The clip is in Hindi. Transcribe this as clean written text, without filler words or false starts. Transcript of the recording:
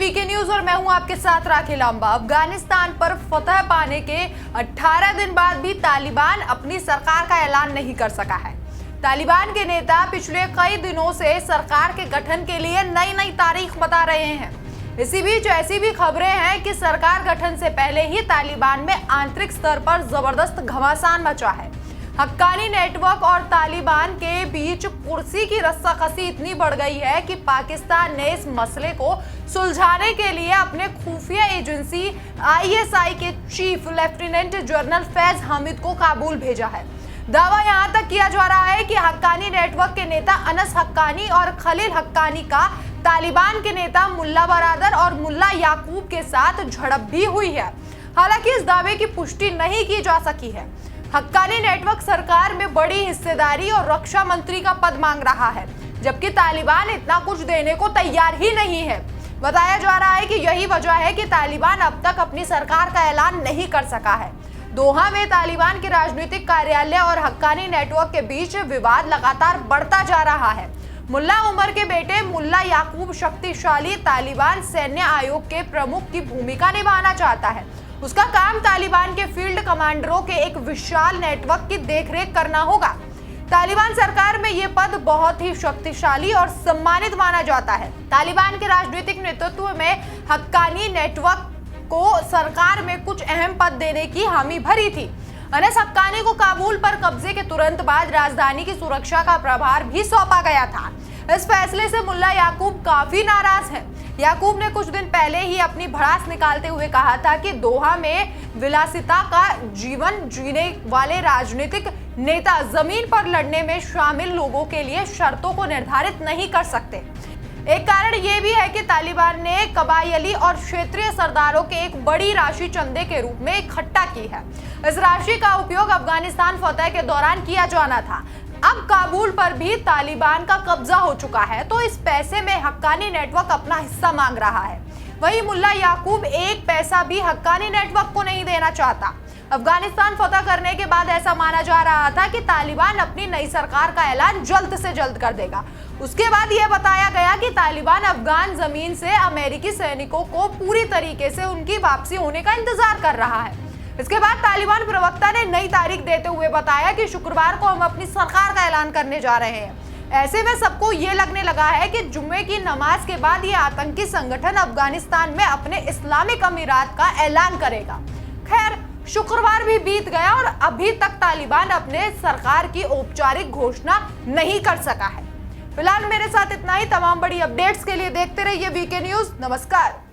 वीके न्यूज और मैं हूं आपके साथ राखी लांबा। अफगानिस्तान पर फतह पाने के 18 दिन बाद भी तालिबान अपनी सरकार का ऐलान नहीं कर सका है। तालिबान के नेता पिछले कई दिनों से सरकार के गठन के लिए नई नई तारीख बता रहे हैं। इसी बीच ऐसी भी खबरें हैं कि सरकार गठन से पहले ही तालिबान में आंतरिक स्तर पर जबरदस्त घमासान मचा है। हक्कानी नेटवर्क और तालिबान के बीच कुर्सी की रस्साकसी इतनी बढ़ गई है कि पाकिस्तान ने इस मसले को सुलझाने के लिए अपने खुफिया एजेंसी ISI के chief lieutenant general Faiz Hamid को काबुल भेजा है। दावा यहां तक किया जा रहा है कि हक्कानी नेटवर्क के नेता अनस हक्कानी और खलील हक्कानी का तालिबान के नेता मुल्ला बरादर और मुल्ला याकूब के साथ झड़प भी हुई है। हालांकि इस दावे की पुष्टि नहीं की जा सकी है। हक्कानी नेटवर्क सरकार में बड़ी हिस्सेदारी और रक्षा मंत्री का पद मांग रहा है, जबकि तालिबान इतना कुछ देने को तैयार ही नहीं है। बताया जा रहा है कि यही वजह है कि तालिबान अब तक अपनी सरकार का ऐलान नहीं कर सका है। दोहा में तालिबान के राजनीतिक कार्यालय और हक्कानी नेटवर्क के बीच विवाद लगातार बढ़ता जा रहा है। मुल्ला उमर के बेटे मुल्ला याकूब शक्तिशाली तालिबान सैन्य आयोग के प्रमुख की भूमिका निभाना चाहता है। उसका काम तालिबान के फील्ड कमांडरों के एक विशाल नेटवर्क की देखरेख करना होगा। तालिबान सरकार में यह पद बहुत ही शक्तिशाली और सम्मानित माना जाता है। तालिबान के राजनीतिक नेतृत्व में हक्कानी नेटवर्क को सरकार में कुछ अहम पद देने की हामी भरी थी। अनस हक्कानी को काबुल पर कब्जे के तुरंत बाद राजधानी की सुरक्षा का प्रभार भी सौंपा गया था। इस फैसले से मुल्ला याकूब काफी नाराज हैं। याकूब ने कुछ दिन पहले ही अपनी भड़ास निकालते हुए कहा था कि दोहा में विलासिता का जीवन जीने वाले राजनीतिक नेता जमीन पर लड़ने में शामिल लोगों के लिए शर्तों को निर्धारित नहीं कर सकते। एक कारण यह भी है कि तालिबान ने कबायली और क्षेत्रीय सरदारों के एक बड़ी राशि चंदे के रूप में इकट्ठा की है। इस राशि का उपयोग अफगानिस्तान फतह के दौरान किया जाना था। अब काबुल पर भी तालिबान का कब्जा हो चुका है, तो इस पैसे में हक्कानी नेटवर्क अपना हिस्सा मांग रहा है। वहीं मुल्ला याकूब एक पैसा भी हक्कानी नेटवर्क को नहीं देना चाहता। अफगानिस्तान फतह करने के बाद ऐसा माना जा रहा था कि तालिबान अपनी नई सरकार का ऐलान जल्द से जल्द कर देगा। उसके बाद यह बताया गया कि तालिबान अफगान जमीन से अमेरिकी सैनिकों को पूरी तरीके से उनकी वापसी होने का इंतजार कर रहा है। इसके बाद तालिबान प्रवक्ता ने नई तारीख देते हुए बताया कि शुक्रवार को हम अपनी सरकार का ऐलान करने जा रहे हैं। ऐसे में सबको ये लगने लगा है कि जुम्मे की नमाज के बाद ये आतंकी संगठन अफगानिस्तान में अपने इस्लामिक अमीरात का ऐलान करेगा। खैर, शुक्रवार भी बीत गया और अभी तक तालिबान अपने सरकार की औपचारिक घोषणा नहीं कर सका है। फिलहाल मेरे साथ इतना ही। तमाम बड़ी अपडेट्स के लिए देखते रहिए वीके न्यूज। नमस्कार।